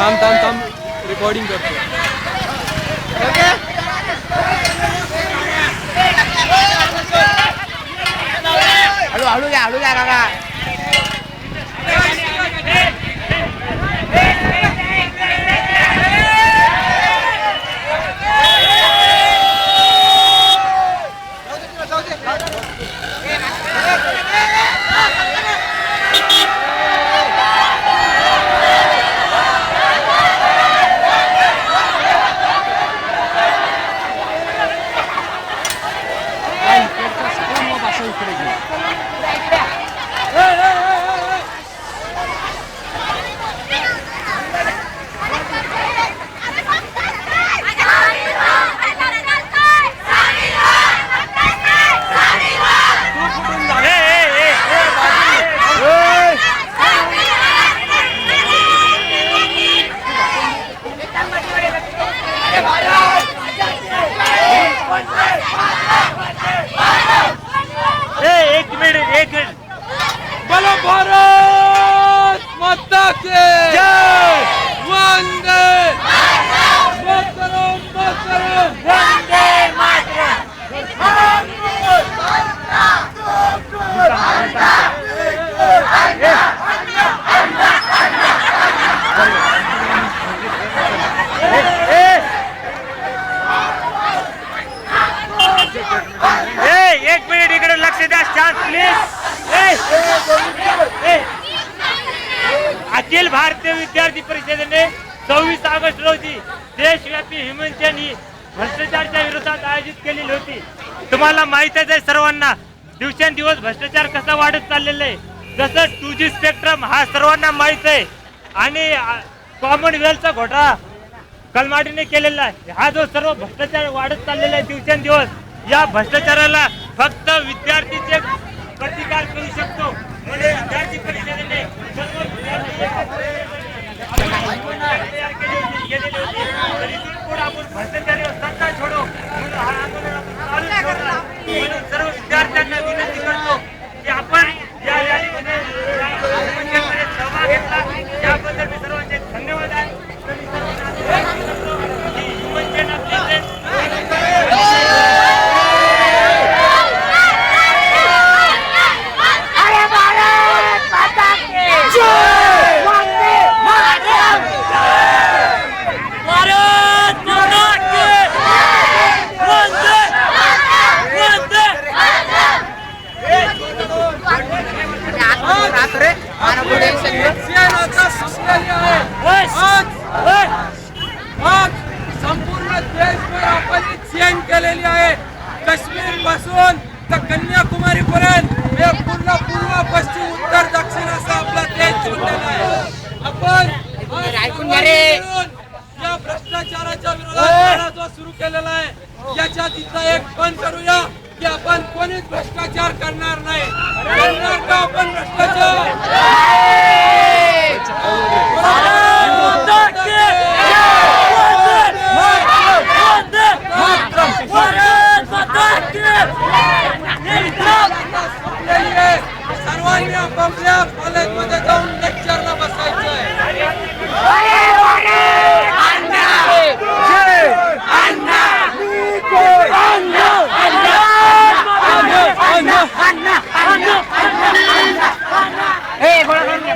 थांब थांब थांब रेकॉर्डिंग करतो. हळू हळू घ्या काका. बोलो भारत माता के जय. वंदे मातरम मातरम वंदे एक मिनिट इकडे लक्ष द्या. शांत प्लीज. अखिल भारतीय विद्यार्थी परिषदेने 26 ऑगस्ट रोजी देशव्यापी हिमंचन ही भ्रष्टाचाराच्या विरोधात आयोजित केलेली होती. तुम्हाला माहितच आहे सर्वांना, दिवसेंदिवस भ्रष्टाचार कसा वाढत चाललेला आहे. जसं 2G स्पेक्ट्रम हा सर्वांना माहित आहे आणि कॉमनवेल्थचा घोटाळा कलमाडीने केलेला आहे. हा जो सर्व भ्रष्टाचार वाढत चाललेला आहे दिवसेंदिवस, या भ्रष्टाचाराला फक्त विद्यार्थीचे प्रतिकार करू शकतो. म्हणून विद्यार्थी परिषदेने सर्व विद्यार्थी आपण भ्रष्टाचारी सत्ता छोडो म्हणून हा आंदोलन आपण चालू ठेवणार. म्हणून सर्व विद्यार्थ्यांना विनंती करतो की आपण या रॅलीमध्ये सहभाग घेतला याबद्दल मी सर्वांचे धन्यवाद आहे. आज संपूर्ण देशभर आपण चेंज केलेली आहे. काश्मीर पासून तर कन्याकुमारी पर्यंत